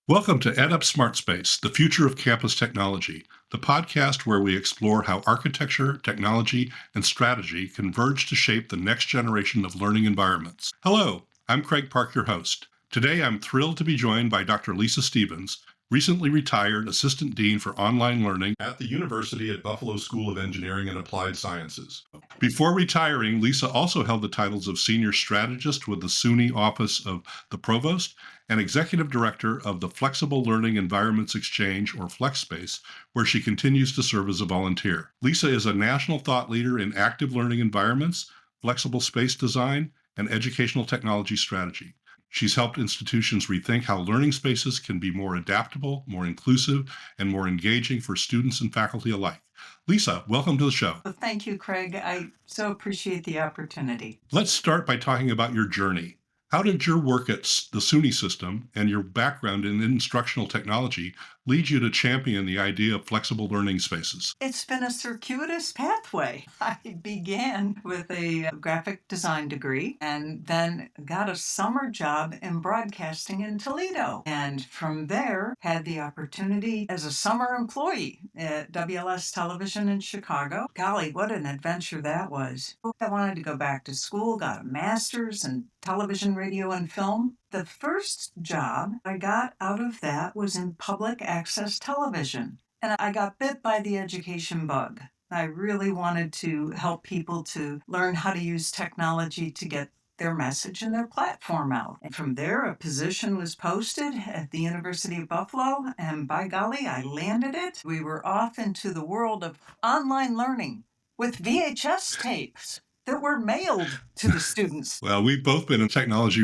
Welcome to EdUp Smart Space, the future of campus technology, the podcast where we explore how architecture, technology, and strategy converge to shape the next generation of learning environments. Hello, I'm Craig Park, your host. Today, I'm thrilled to be joined by Dr. Lisa Stevens, recently retired Assistant Dean for Online Learning at the University at Buffalo School of Engineering and Applied Sciences. Before retiring, Lisa also held the titles of Senior Strategist with the SUNY Office of the Provost and Executive Director of the Flexible Learning Environments Exchange, or FlexSpace, where she continues to serve as a volunteer. Lisa is a national thought leader in active learning environments, flexible space design, and educational technology strategy. She's helped institutions rethink how learning spaces can be more adaptable, more inclusive, and more engaging for students and faculty alike. Lisa, welcome to the show. Well, thank you, Craig. I so appreciate the opportunity. Let's start by talking about your journey. How did your work at the SUNY system and your background in instructional technology lead you to champion the idea of flexible learning spaces? It's been a circuitous pathway. I began with a graphic design degree and then got a summer job in broadcasting in Toledo. And from there, had the opportunity as a summer employee at WLS Television in Chicago. Golly, what an adventure that was. I wanted to go back to school, got a master's in television, radio, and film. The first job I got out of that was in public access television, and I got bit by the education bug. I really wanted to help people to learn how to use technology to get their message and their platform out. And from there, a position was posted at the University of Buffalo, and by golly, I landed it. We were off into the world of online learning with VHS tapes that were mailed to the students. Well, we've both been in technology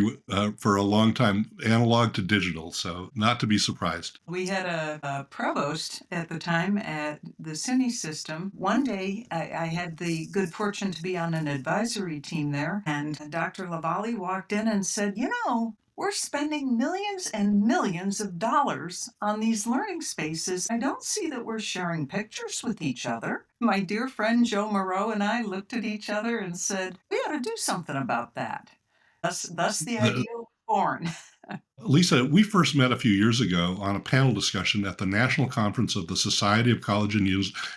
for a long time, analog to digital, so not to be surprised. We had a provost at the time at the SUNY system. One day, I had the good fortune to be on an advisory team there, and Dr. Lavallee walked in and said, we're spending millions and millions of dollars on these learning spaces. I don't see that we're sharing pictures with each other. My dear friend Joe Moreau and I looked at each other and said, we ought to do something about that. Thus the idea was born. Lisa, we first met a few years ago on a panel discussion at the National Conference of the Society of College and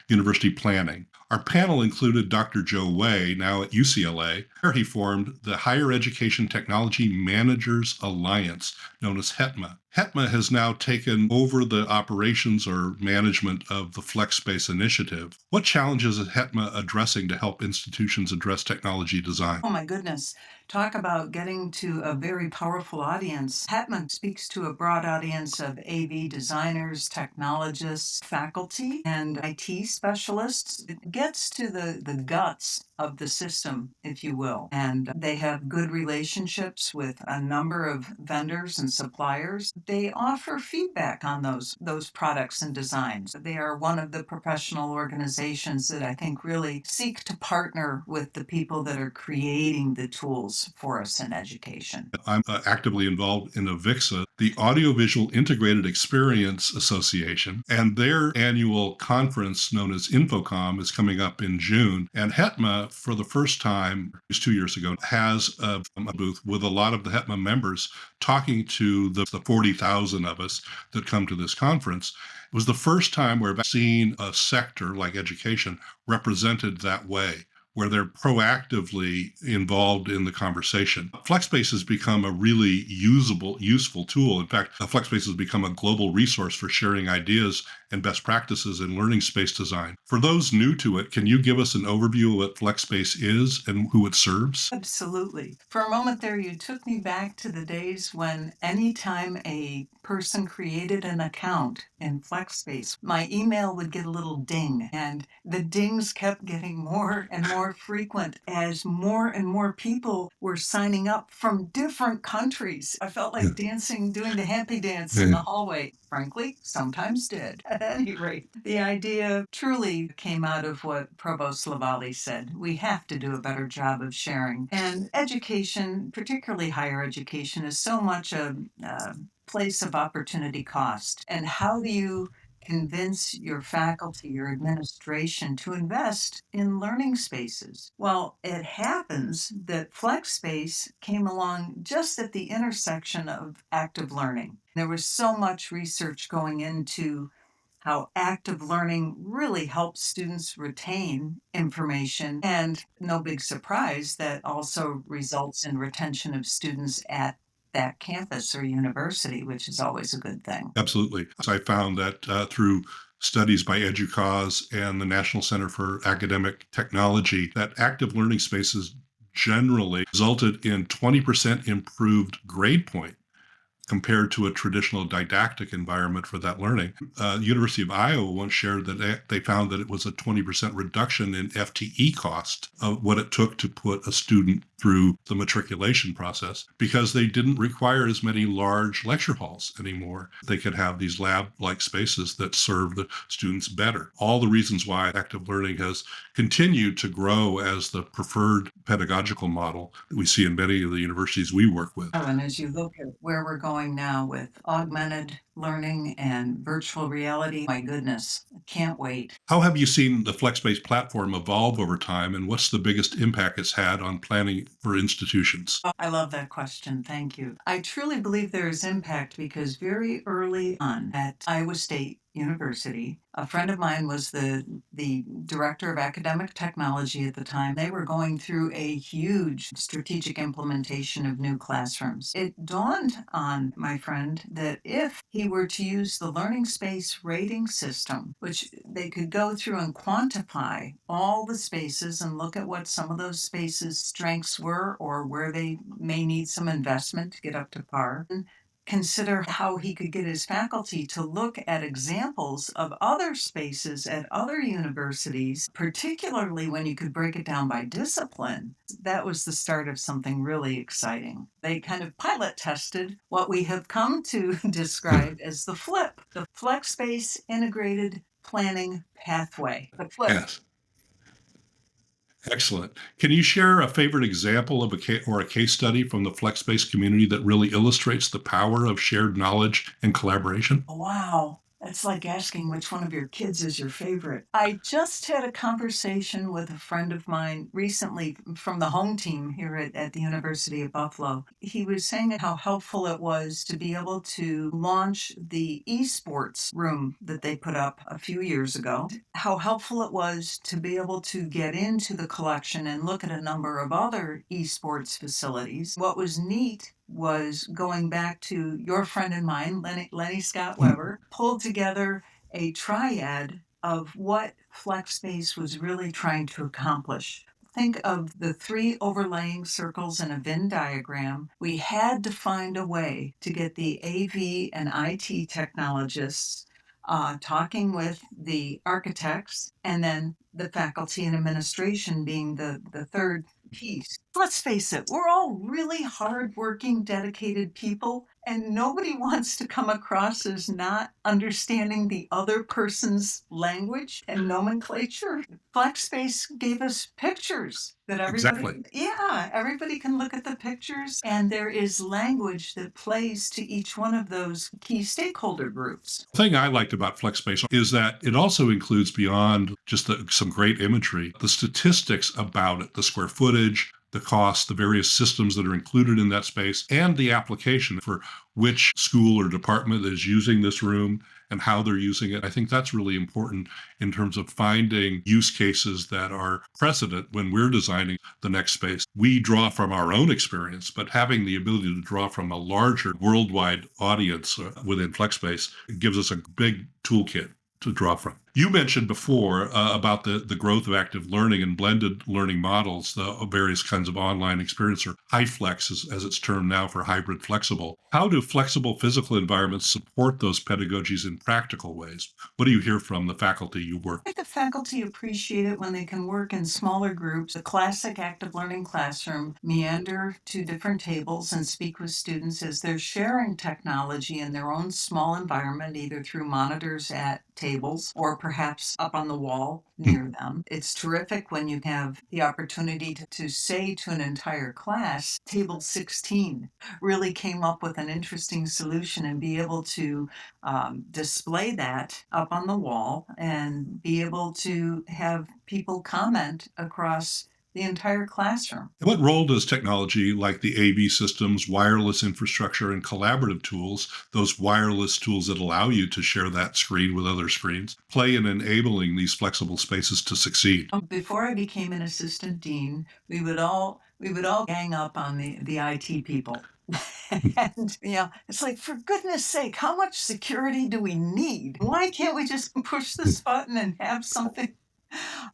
University Planning. Our panel included Dr. Joe Way, now at UCLA, where he formed the Higher Education Technology Managers Alliance, known as HETMA. HETMA has now taken over the operations or management of the FlexSpace initiative. What challenges is HETMA addressing to help institutions address technology design? Oh my goodness. Talk about getting to a very powerful audience. HETMA speaks to a broad audience of AV designers, technologists, faculty, and IT specialists. It gets to the guts of the system, if you will. And they have good relationships with a number of vendors and suppliers. They offer feedback on those products and designs. They are one of the professional organizations that I think really seek to partner with the people that are creating the tools for us in education. I'm actively involved in AVIXA, the Audiovisual Integrated Experience Association, and their annual conference known as InfoComm is coming up in June. And HETMA, for the first time, it was 2 years ago, has a booth with a lot of the HETMA members talking to the 40,000 of us that come to this conference. It was the first time where I've seen a sector like education represented that way, where they're proactively involved in the conversation. FlexSpace has become a really useful tool. In fact, FlexSpace has become a global resource for sharing ideas and best practices in learning space design. For those new to it, can you give us an overview of what FlexSpace is and who it serves? Absolutely. For a moment there, you took me back to the days when anytime a person created an account in FlexSpace, my email would get a little ding, and the dings kept getting more and more frequent as more and more people were signing up from different countries. I felt like dancing, doing the happy dance in the hallway. Frankly, sometimes did. At any rate, the idea truly came out of what Provost Lavallee said. We have to do a better job of sharing. And education, particularly higher education, is so much a place of opportunity cost. And how do you convince your faculty, your administration to invest in learning spaces? Well, it happens that FlexSpace came along just at the intersection of active learning. There was so much research going into how active learning really helps students retain information, and no big surprise that also results in retention of students at that campus or university, which is always a good thing. Absolutely. So I found that through studies by EDUCAUSE and the National Center for Academic Technology, that active learning spaces generally resulted in 20% improved grade point compared to a traditional didactic environment for that learning. University of Iowa once shared that they found that it was a 20% reduction in FTE cost of what it took to put a student through the matriculation process because they didn't require as many large lecture halls anymore. They could have these lab-like spaces that serve the students better. All the reasons why active learning has continued to grow as the preferred pedagogical model that we see in many of the universities we work with. Oh, and as you look at where we're going now with augmented learning and virtual reality, my goodness, I can't wait. How have you seen the FlexSpace platform evolve over time, and what's the biggest impact it's had on planning for institutions? Oh, I love that question. Thank you. I truly believe there is impact because very early on at Iowa State University, a friend of mine was the director of academic technology at the time. They were going through a huge strategic implementation of new classrooms. It dawned on my friend that if he were to use the learning space rating system, which they could go through and quantify all the spaces and look at what some of those spaces' strengths were or where they may need some investment to get up to par, consider how he could get his faculty to look at examples of other spaces at other universities, particularly when you could break it down by discipline. That was the start of something really exciting. They kind of pilot tested what we have come to describe as the FLIP, the FlexSpace Integrated Planning Pathway. The FLIP. Yes. Excellent. Can you share a favorite example of a case study from the FlexSpace community that really illustrates the power of shared knowledge and collaboration? Wow. That's like asking which one of your kids is your favorite. I just had a conversation with a friend of mine recently from the home team here at the University of Buffalo. He was saying how helpful it was to be able to launch the esports room that they put up a few years ago. How helpful it was to be able to get into the collection and look at a number of other esports facilities. What was neat was going back to your friend and mine, Lenny Scott Hmm. Weber, pulled together a triad of what FlexSpace was really trying to accomplish. Think of the three overlaying circles in a Venn diagram. We had to find a way to get the AV and IT technologists talking with the architects, and then the faculty and administration being the third piece. Let's face it, we're all really hardworking, dedicated people, and nobody wants to come across as not understanding the other person's language and nomenclature. FlexSpace gave us pictures that Exactly. everybody can look at the pictures, and there is language that plays to each one of those key stakeholder groups. The thing I liked about FlexSpace is that it also includes beyond just some great imagery, the statistics about it, the square footage, the cost, the various systems that are included in that space, and the application for which school or department is using this room and how they're using it. I think that's really important in terms of finding use cases that are precedent when we're designing the next space. We draw from our own experience, but having the ability to draw from a larger worldwide audience within FlexSpace gives us a big toolkit to draw from. You mentioned before about the growth of active learning and blended learning models, the various kinds of online experience, or HyFlex as it's termed now for hybrid flexible. How do flexible physical environments support those pedagogies in practical ways? What do you hear from the faculty you work I think the faculty appreciate it when they can work in smaller groups. The classic active learning classroom meander to different tables and speak with students as they're sharing technology in their own small environment, either through monitors at tables or perhaps up on the wall with? near them. It's terrific when you have the opportunity to say to an entire class, Table 16 really came up with an interesting solution, and be able to display that up on the wall and be able to have people comment across the entire classroom. What role does technology like the AV systems, wireless infrastructure, and collaborative tools, those wireless tools that allow you to share that screen with other screens, play in enabling these flexible spaces to succeed? Before I became an assistant dean, we would all gang up on the IT people. And it's like, for goodness sake, how much security do we need? Why can't we just push this button and have something?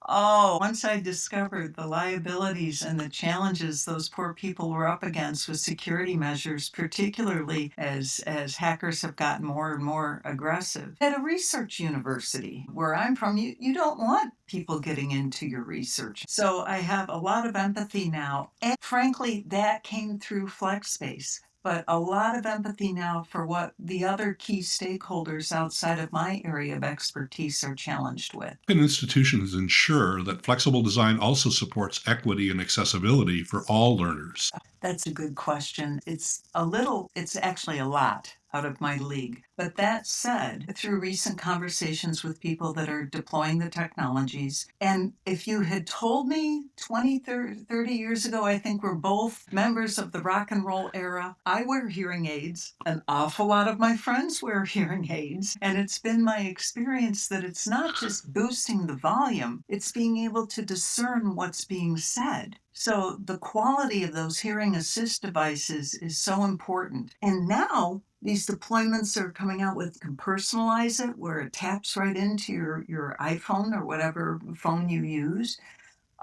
Oh, once I discovered the liabilities and the challenges those poor people were up against with security measures, particularly as hackers have gotten more and more aggressive. At a research university where I'm from, you don't want people getting into your research. So I have a lot of empathy now. And frankly, that came through FlexSpace. But a lot of empathy now for what the other key stakeholders outside of my area of expertise are challenged with. Can institutions ensure that flexible design also supports equity and accessibility for all learners? That's a good question. It's actually a lot out of my league. But that said, through recent conversations with people that are deploying the technologies, and if you had told me 20, 30 years ago, I think we're both members of the rock and roll era. I wear hearing aids. An awful lot of my friends wear hearing aids. And it's been my experience that it's not just boosting the volume, it's being able to discern what's being said. So the quality of those hearing assist devices is so important. And now these deployments are coming out with, you can personalize it where it taps right into your iPhone or whatever phone you use.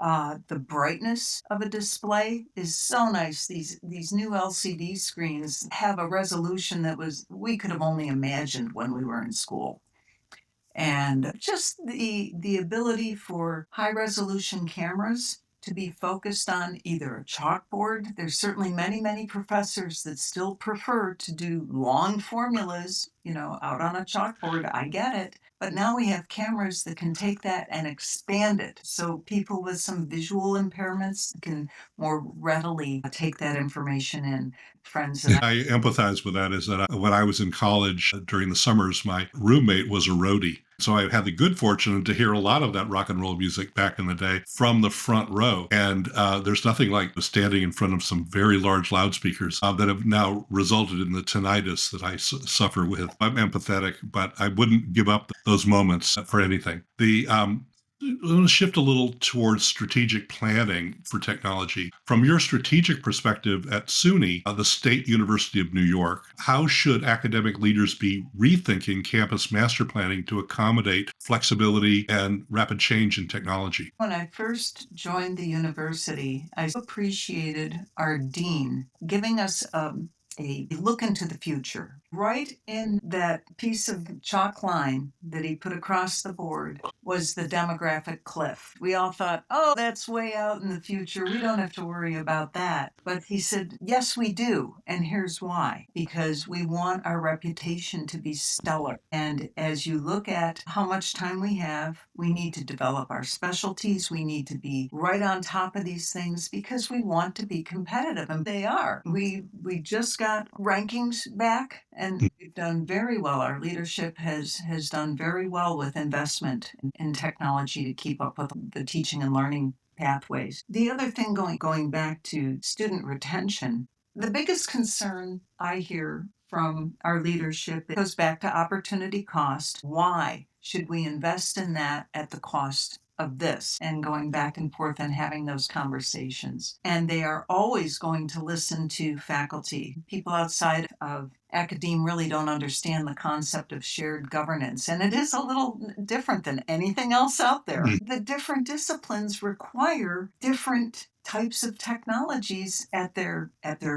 The brightness of a display is so nice. These new LCD screens have a resolution that we could have only imagined when we were in school. And just the ability for high resolution cameras to be focused on either a chalkboard. There's certainly many professors that still prefer to do long formulas, out on a chalkboard. I get it. But now we have cameras that can take that and expand it. So people with some visual impairments can more readily take that information in. Friends that I empathize with that. Is that when I was in college during the summers, my roommate was a roadie. So I had the good fortune to hear a lot of that rock and roll music back in the day from the front row. And there's nothing like standing in front of some very large loudspeakers that have now resulted in the tinnitus that I suffer with. I'm empathetic, but I wouldn't give up those moments for anything. I'm going to shift a little towards strategic planning for technology. From your strategic perspective at SUNY, the State University of New York, how should academic leaders be rethinking campus master planning to accommodate flexibility and rapid change in technology? when I first joined the university, I appreciated our dean giving us a look into the future. Right in that piece of chalk line that he put across the board was the demographic cliff. We all thought, oh, that's way out in the future. We don't have to worry about that. But he said, yes, we do. And here's why. Because we want our reputation to be stellar. And as you look at how much time we have, we need to develop our specialties. We need to be right on top of these things because we want to be competitive. And they are. We just got rankings back and we've done very well. Our leadership has done very well with investment in technology to keep up with the teaching and learning pathways. The other thing going back to student retention, the biggest concern I hear from our leadership goes back to opportunity cost. Why should we invest in that at the cost of this? And going back and forth and having those conversations. And they are always going to listen to faculty. People outside of academe really don't understand the concept of shared governance. And it is a little different than anything else out there. The different disciplines require different types of technologies at their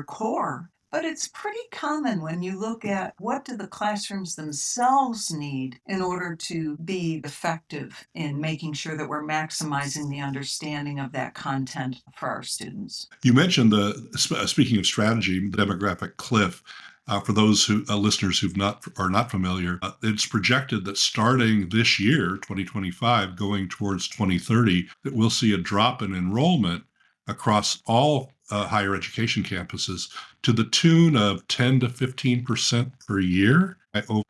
core. But it's pretty common when you look at what do the classrooms themselves need in order to be effective in making sure that we're maximizing the understanding of that content for our students. You mentioned speaking of strategy, the demographic cliff. For those listeners who are not familiar, it's projected that starting this year, 2025, going towards 2030, that we'll see a drop in enrollment across all higher education campuses to the tune of 10 to 15% per year.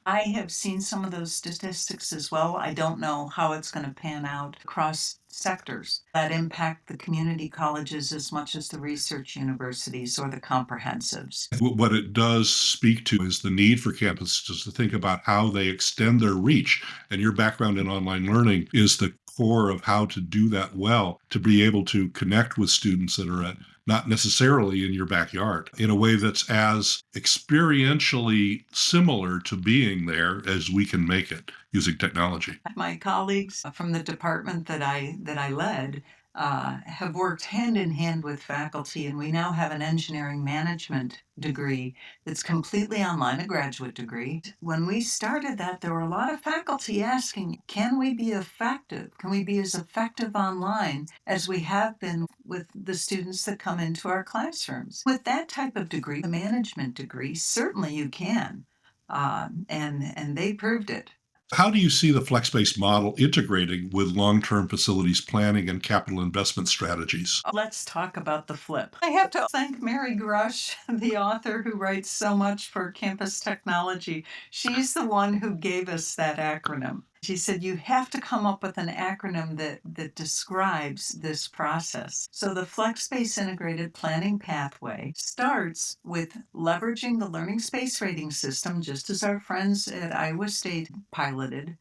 I have seen some of those statistics as well. I don't know how it's going to pan out across sectors that impact the community colleges as much as the research universities or the comprehensives. What it does speak to is the need for campuses to think about how they extend their reach. And your background in online learning is the core of how to do that well, to be able to connect with students that are at not necessarily in your backyard in a way that's as experientially similar to being there as we can make it using technology. My colleagues from the department that I led have worked hand in hand with faculty, and we now have an engineering management degree that's completely online, a graduate degree. When we started that, there were a lot of faculty asking, can we be effective? Can we be as effective online as we have been with the students that come into our classrooms? With that type of degree, a management degree, certainly you can. And they proved it. How do you see the FlexSpace model integrating with long-term facilities planning and capital investment strategies? Let's talk about the flip. I have to thank Mary Grush, the author who writes so much for campus technology. She's the one who gave us that acronym. She said, you have to come up with an acronym that describes this process. So the FlexSpace Integrated Planning Pathway starts with leveraging the Learning Space Rating System, just as our friends at Iowa State piloted.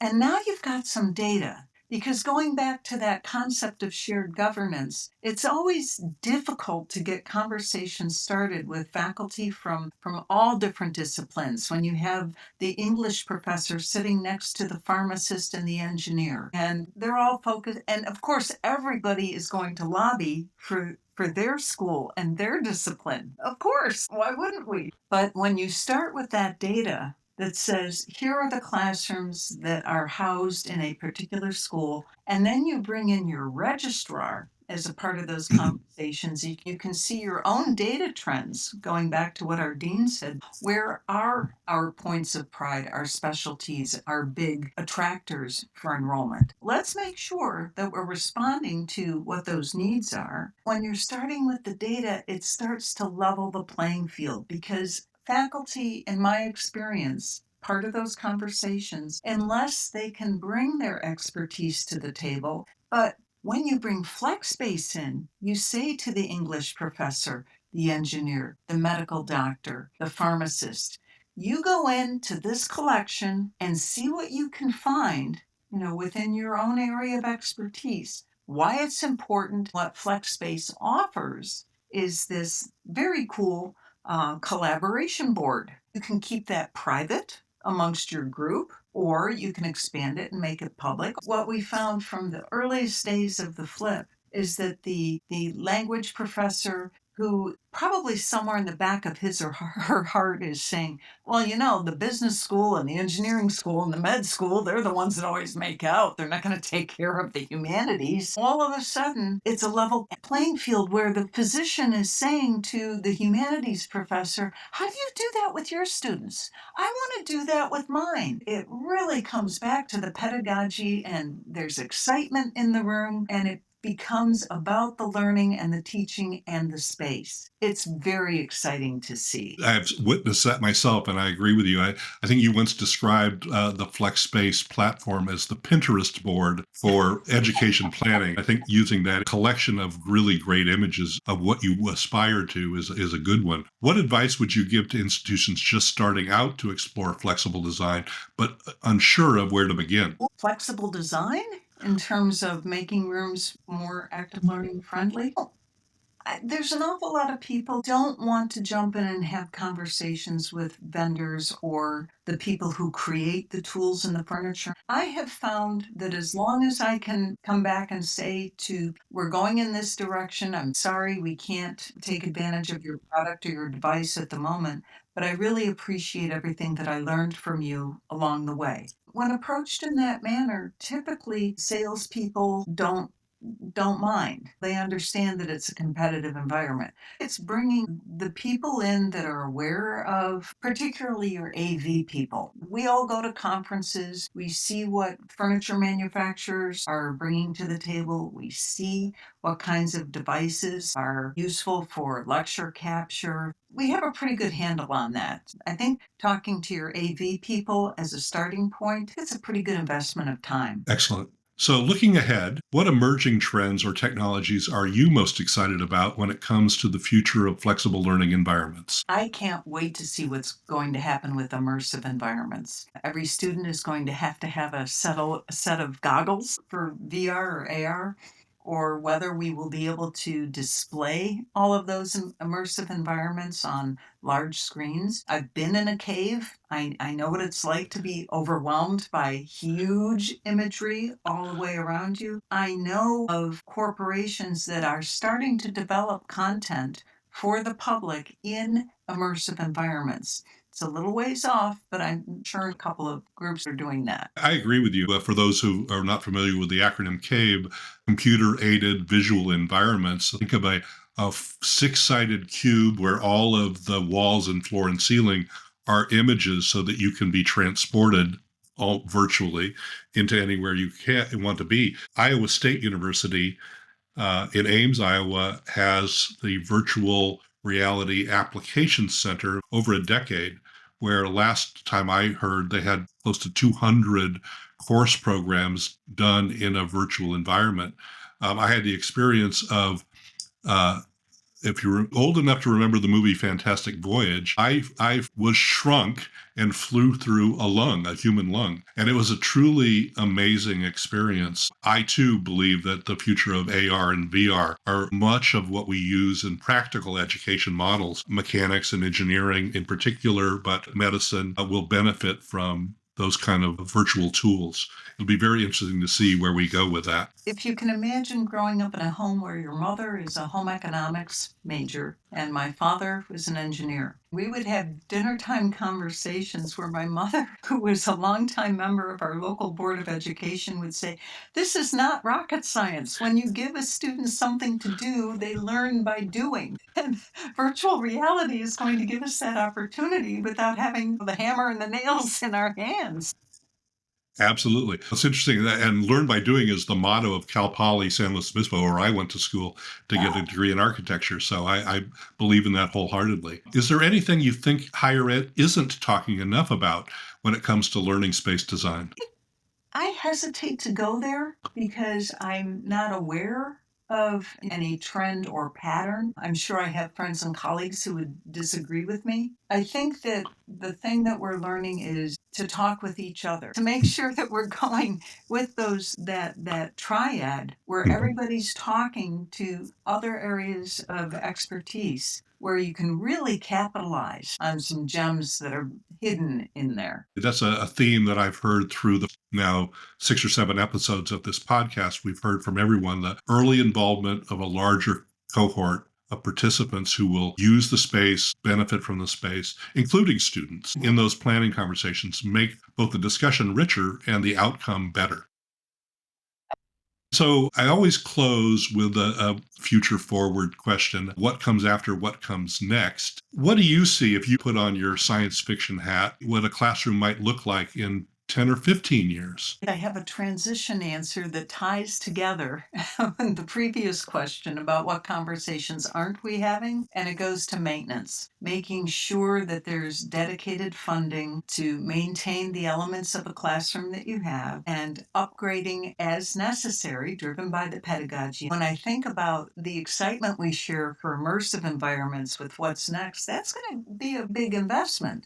And now you've got some data. Because going back to that concept of shared governance, it's always difficult to get conversations started with faculty from all different disciplines when you have the English professor sitting next to the pharmacist and the engineer. And they're all focused. And of course, everybody is going to lobby for their school and their discipline. Of course, why wouldn't we? But when you start with that data, that says, here are the classrooms that are housed in a particular school. And then you bring in your registrar as a part of those conversations. You can see your own data trends, going back to what our dean said. Where are our points of pride, our specialties, our big attractors for enrollment? Let's make sure that we're responding to what those needs are. When you're starting with the data, it starts to level the playing field because faculty, in my experience, part of those conversations, unless they can bring their expertise to the table. But when you bring FlexSpace in, you say to the English professor, the engineer, the medical doctor, the pharmacist, you go into this collection and see what you can find, within your own area of expertise. Why it's important, what FlexSpace offers is this very cool collaboration board. You can keep that private amongst your group, or you can expand it and make it public. What we found from the earliest days of the flip is that the language professor who probably somewhere in the back of his or her heart is saying, well, the business school and the engineering school and the med school, they're the ones that always make out. They're not going to take care of the humanities. All of a sudden, it's a level playing field where the physician is saying to the humanities professor, how do you do that with your students? I want to do that with mine. It really comes back to the pedagogy, and there's excitement in the room, and it becomes about the learning and the teaching and the space. It's very exciting to see. I've witnessed that myself, and I agree with you. I think you once described the FlexSpace platform as the Pinterest board for education planning. I think using that collection of really great images of what you aspire to is a good one. What advice would you give to institutions just starting out to explore flexible design, but unsure of where to begin? Flexible design in terms of making rooms more active learning friendly? There's an awful lot of people don't want to jump in and have conversations with vendors or the people who create the tools and the furniture. I have found that as long as I can come back and say we're going in this direction, I'm sorry we can't take advantage of your product or your device at the moment, but I really appreciate everything that I learned from you along the way. When approached in that manner, typically salespeople don't don't mind. They understand that it's a competitive environment. It's bringing the people in that are aware of, particularly your AV people. We all go to conferences. We see what furniture manufacturers are bringing to the table. We see what kinds of devices are useful for lecture capture. We have a pretty good handle on that. I think talking to your AV people as a starting point, it's a pretty good investment of time. Excellent. So, looking ahead, what emerging trends or technologies are you most excited about when it comes to the future of flexible learning environments? I can't wait to see what's going to happen with immersive environments. Every student is going to have a set of goggles for VR or AR, or whether we will be able to display all of those immersive environments on large screens. I've been in a cave. I know what it's like to be overwhelmed by huge imagery all the way around you. I know of corporations that are starting to develop content for the public in immersive environments. It's a little ways off, but I'm sure a couple of groups are doing that. I agree with you. For those who are not familiar with the acronym CAVE, computer aided visual environments, think of a six-sided cube where all of the walls and floor and ceiling are images so that you can be transported all virtually into anywhere you want to be. Iowa State University in Ames, Iowa, has the Virtual Reality Application Center over a decade, where last time I heard they had close to 200 course programs done in a virtual environment. I had the experience of uh, if you're old enough to remember the movie Fantastic Voyage, I was shrunk and flew through a human lung. And it was a truly amazing experience. I too believe that the future of AR and VR are much of what we use in practical education models. Mechanics and engineering in particular, but medicine will benefit from those kind of virtual tools. It'll be very interesting to see where we go with that. If you can imagine growing up in a home where your mother is a home economics major and my father was an engineer, we would have dinner time conversations where my mother, who was a longtime member of our local board of education, would say, "This is not rocket science. When you give a student something to do, they learn by doing." And virtual reality is going to give us that opportunity without having the hammer and the nails in our hands. Absolutely. It's interesting. And learn by doing is the motto of Cal Poly San Luis Obispo, where I went to school to get a degree in architecture. So I believe in that wholeheartedly. Is there anything you think higher ed isn't talking enough about when it comes to learning space design? I hesitate to go there because I'm not aware of any trend or pattern. I'm sure I have friends and colleagues who would disagree with me. I think that the thing that we're learning is to talk with each other, to make sure that we're going with those that triad where everybody's talking to other areas of expertise where you can really capitalize on some gems that are hidden in there. That's a theme that I've heard through the now 6 or 7 episodes of this podcast. We've heard from everyone the early involvement of a larger cohort of participants who will use the space, benefit from the space, including students in those planning conversations, make both the discussion richer and the outcome better. So I always close with a future forward question. What comes after what comes next? What do you see if you put on your science fiction hat, what a classroom might look like in 10 or 15 years? I have a transition answer that ties together the previous question about what conversations aren't we having, and it goes to maintenance, making sure that there's dedicated funding to maintain the elements of a classroom that you have and upgrading as necessary, driven by the pedagogy. When I think about the excitement we share for immersive environments with what's next, that's going to be a big investment.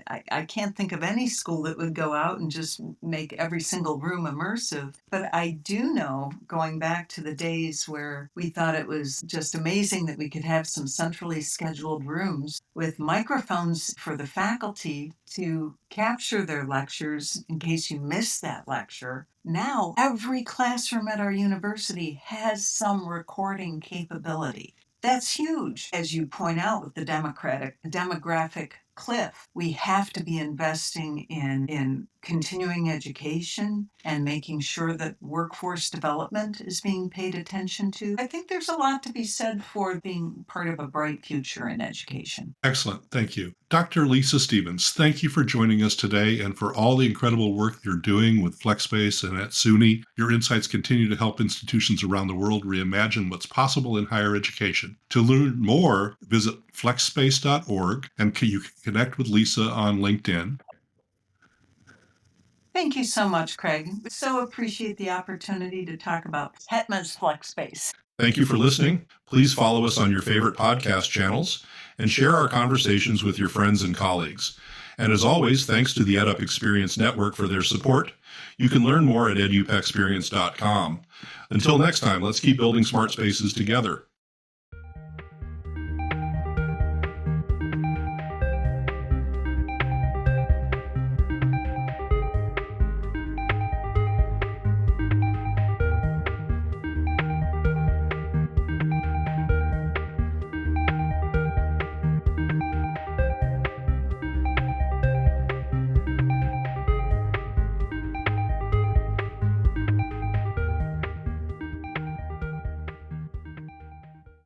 I can't think of any school that would go out and just make every single room immersive. But I do know, going back to the days where we thought it was just amazing that we could have some centrally scheduled rooms with microphones for the faculty to capture their lectures in case you missed that lecture. Now, every classroom at our university has some recording capability. That's huge. As you point out with the demographic cliff, we have to be investing in continuing education and making sure that workforce development is being paid attention to. I think there's a lot to be said for being part of a bright future in education. Excellent. Thank you. Dr. Lisa Stevens, thank you for joining us today and for all the incredible work you're doing with FlexSpace and at SUNY. Your insights continue to help institutions around the world reimagine what's possible in higher education. To learn more, visit flexspace.org and you can connect with Lisa on LinkedIn. Thank you so much, Craig. So appreciate the opportunity to talk about Hetma's FlexSpace. Thank you for listening. Please follow us on your favorite podcast channels and share our conversations with your friends and colleagues. And as always, thanks to the EdUp Experience Network for their support. You can learn more at edupexperience.com. Until next time, let's keep building smart spaces together.